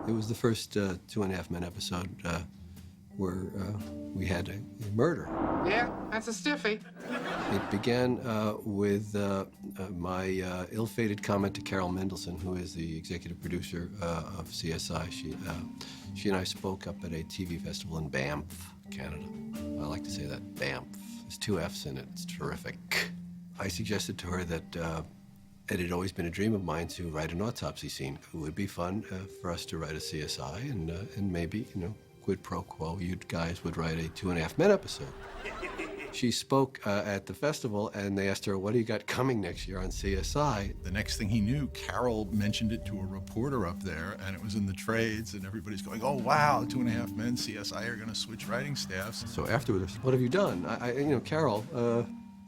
It was the first 2.5 Men episode where we had a murder. Yeah, that's a stiffy. It began with my ill-fated comment to Carol Mendelsohn, who is the executive producer of CSI. She and I spoke up at a TV festival in Banff, Canada. I like to say that, Banff. There's 2 F's in it. It's terrific. I suggested to her that it had always been a dream of mine to write an autopsy scene. It would be fun for us to write a CSI, and maybe, you know, quid pro quo, you guys would write a 2.5 Men episode. She spoke at the festival, and they asked her, what do you got coming next year on CSI? The next thing he knew, Carol mentioned it to a reporter up there, and it was in the trades, and everybody's going, oh, wow, 2.5 Men, CSI are going to switch writing staffs. So afterwards, what have you done? You know, Carol,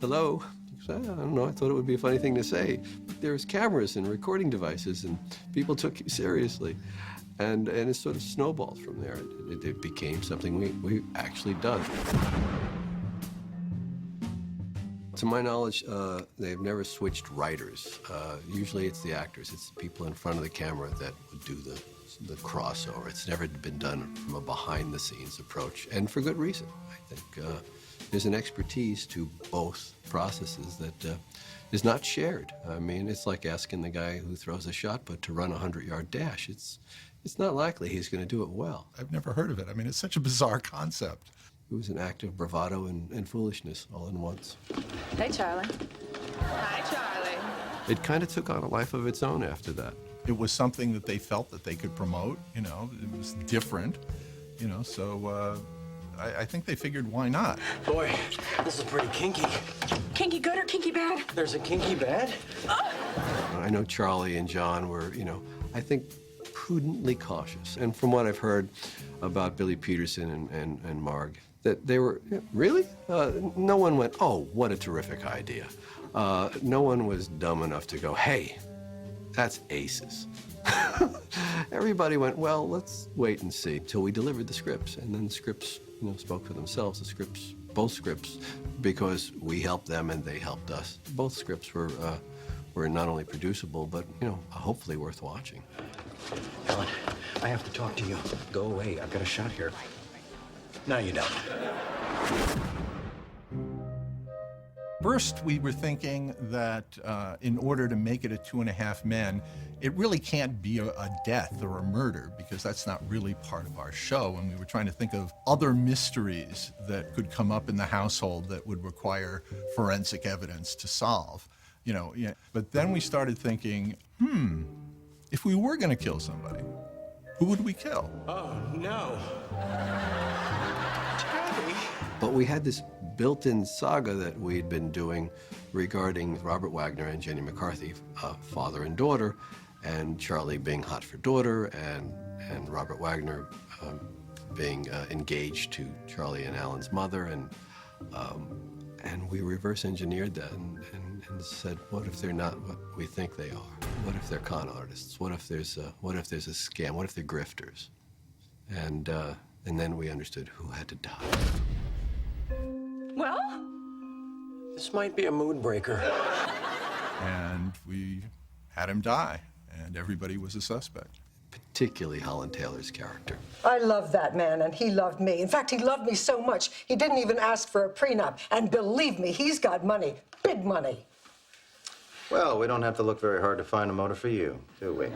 hello? I don't know, I thought it would be a funny thing to say. There's cameras and recording devices, and people took you seriously. And it sort of snowballed from there. It became something we actually done. To my knowledge, they've never switched writers. Usually it's the actors, it's the people in front of the camera that would do the crossover. It's never been done from a behind-the-scenes approach, and for good reason. I think there's an expertise to both processes that is not shared. I mean, it's like asking the guy who throws a shot put to run a 100-yard dash. It's not likely he's going to do it well. I've never heard of it. I mean, it's such a bizarre concept. It was an act of bravado and foolishness all in once. Hey, Charlie. Hi, Charlie. It kind of took on a life of its own after that. It was something that they felt that they could promote, you know, it was different, you know, so I think they figured, why not? Boy, this is pretty kinky. Kinky good or kinky bad? There's a kinky bed? I know Charlie and John were, you know, I think prudently cautious. And from what I've heard about Billy Peterson and Marg, that they were, really? No one went, oh, what a terrific idea. No one was dumb enough to go, hey, that's aces. Everybody went, well, let's wait and see till we delivered the scripts. And then the scripts, you know, spoke for themselves. The scripts, both scripts, because we helped them and they helped us. Both scripts were not only producible, but, you know, hopefully worth watching. Helen, I have to talk to you. Go away. I've got a shot here. No, you don't. First, we were thinking that in order to make it a 2.5 Men, it really can't be a death or a murder, because that's not really part of our show. And we were trying to think of other mysteries that could come up in the household that would require forensic evidence to solve. You know, yeah. But then we started thinking, if we were going to kill somebody, who would we kill? Oh, no. But we had this built-in saga that we'd been doing regarding Robert Wagner and Jenny McCarthy, father and daughter, and Charlie being hot for daughter, and Robert Wagner being engaged to Charlie and Alan's mother, and we reverse engineered that and said, what if they're not what we think they are? What if they're con artists? What if there's a scam? What if they're grifters? And then we understood who had to die. Well? This might be a mood breaker. And we had him die, and everybody was a suspect. Particularly Holland Taylor's character. I love that man, and he loved me. In fact, he loved me so much, he didn't even ask for a prenup. And believe me, he's got money, big money. Well, we don't have to look very hard to find a motive for you, do we?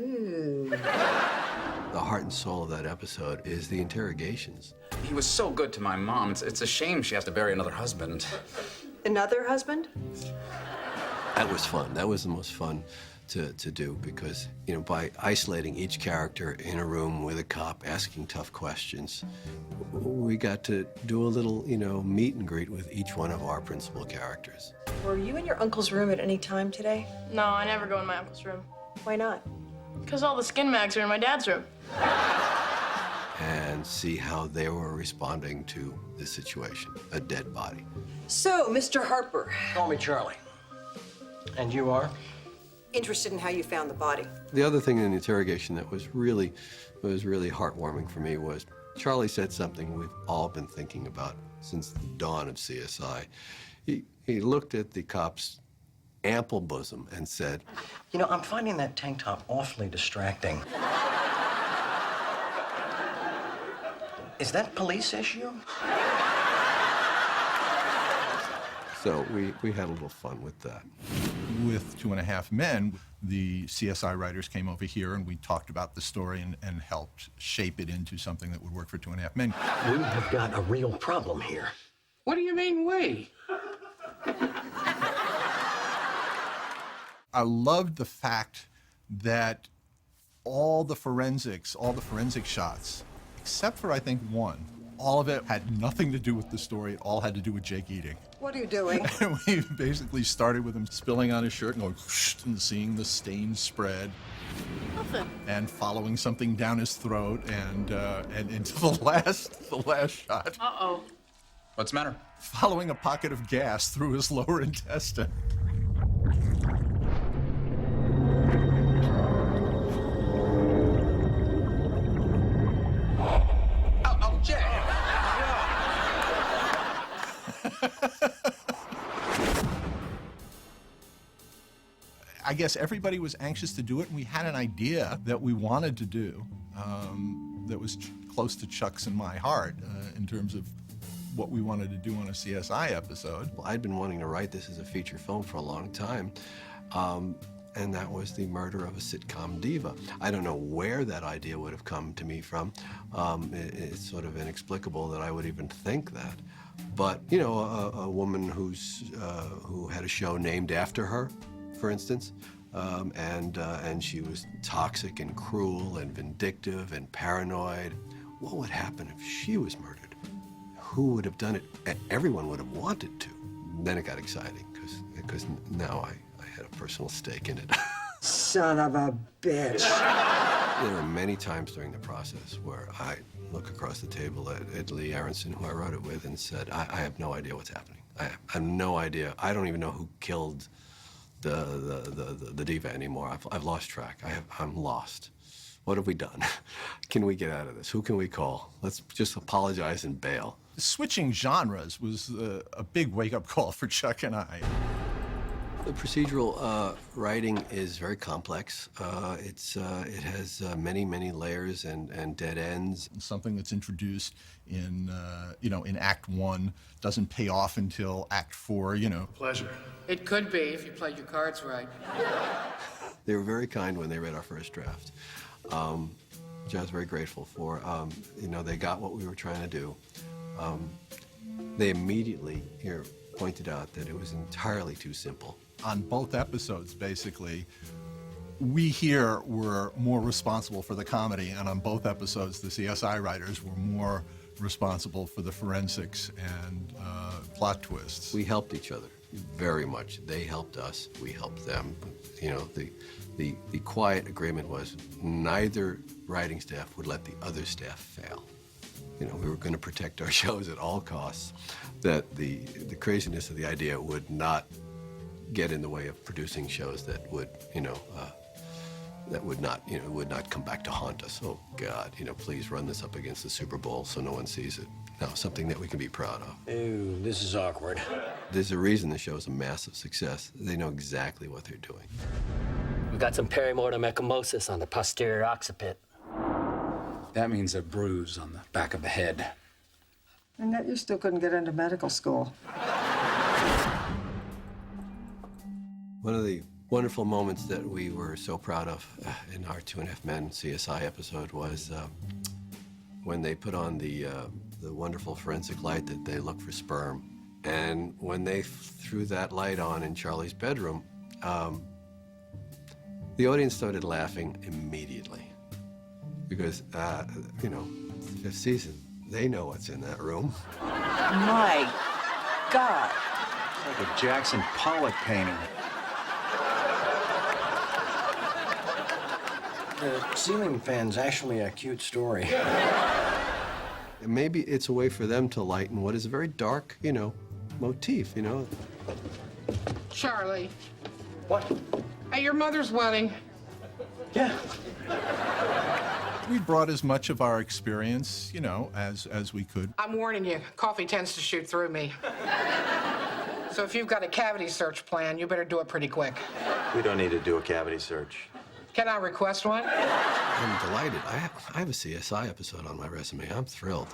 Ooh. The heart and soul of that episode is the interrogations. He was so good to my mom. It's a shame she has to bury another husband. Another husband? That was fun. That was the most fun to do because, you know, by isolating each character in a room with a cop asking tough questions, we got to do a little, you know, meet and greet with each one of our principal characters. Were you in your uncle's room at any time today? No, I never go in my uncle's room. Why not? Because all the skin mags are in my dad's room. And see how they were responding to the situation, a dead body. So, Mr. Harper. Call me Charlie. And you are? Interested in how you found the body. The other thing in the interrogation that was really heartwarming for me was Charlie said something we've all been thinking about since the dawn of CSI. He looked at the cop's ample bosom and said, You know, I'm finding that tank top awfully distracting. Is that police issue? So we had a little fun with that. With 2.5 Men, the CSI writers came over here and we talked about the story and helped shape it into something that would work for 2.5 Men. We have got a real problem here. What do you mean, we? I loved the fact that all the forensic shots, except for I think one, all of it had nothing to do with the story. It all had to do with Jake eating. What are you doing? And we basically started with him spilling on his shirt and going whoosh, and seeing the stains spread. Nothing. And following something down his throat and into the last shot, Uh-oh. What's the matter? following a pocket of gas through his lower intestine. Oh, Jay! I guess everybody was anxious to do it, and we had an idea that we wanted to do that was close to Chuck's and my heart in terms of what we wanted to do on a CSI episode. Well, I'd been wanting to write this as a feature film for a long time, and that was the murder of a sitcom diva. I don't know where that idea would have come to me from. It's sort of inexplicable that I would even think that. But, you know, a woman who had a show named after her, for instance, and she was toxic and cruel and vindictive and paranoid. What would happen if she was murdered? Who would have done it? Everyone would have wanted to. Then it got exciting because now I had a personal stake in it. Son of a bitch. There were many times during the process where I look across the table at Lee Aronson, who I wrote it with, and said, I have no idea what's happening. I have no idea. I don't even know who killed the diva anymore. I've lost track. I'm lost. What have we done? Can we get out of this? Who can we call? Let's just apologize and bail. Switching genres was a big wake-up call for Chuck and I. The procedural writing is very complex. It has many layers and dead ends. Something that's introduced in in Act 1 doesn't pay off until Act 4. Pleasure. It could be if you played your cards right. They were very kind when they read our first draft, which I was very grateful for. They got what we were trying to do. They immediately pointed out that it was entirely too simple. On both episodes, basically, we here were more responsible for the comedy, and on both episodes, the CSI writers were more responsible for the forensics and plot twists. We helped each other very much. They helped us. We helped them. The quiet agreement was neither writing staff would let the other staff fail. We were going to protect our shows at all costs. That the craziness of the idea would not get in the way of producing shows that would, would not come back to haunt us. Oh God, please run this up against the Super Bowl so no one sees it. No, something that we can be proud of. Ooh, this is awkward. There's a reason the show's a massive success. They know exactly what they're doing. We've got some perimortem ecchymosis on the posterior occiput. That means a bruise on the back of the head. And yet you still couldn't get into medical school. One of the wonderful moments that we were so proud of in our 2.5 Men CSI episode was when they put on the wonderful forensic light that they look for sperm. And when they threw that light on in Charlie's bedroom, the audience started laughing immediately. Because, fifth season, they know what's in that room. My God. It's like a Jackson Pollock painting. The ceiling fan's actually a cute story. Maybe it's a way for them to lighten what is a very dark, motif, Charlie, What? at your mother's wedding, Yeah. We brought as much of our experience, as we could. I'm warning you, coffee tends to shoot through me. So if you've got a cavity search plan, you better do it pretty quick. We don't need to do a cavity search. Can I request one? I'm delighted. I have a CSI episode on my resume. I'm thrilled.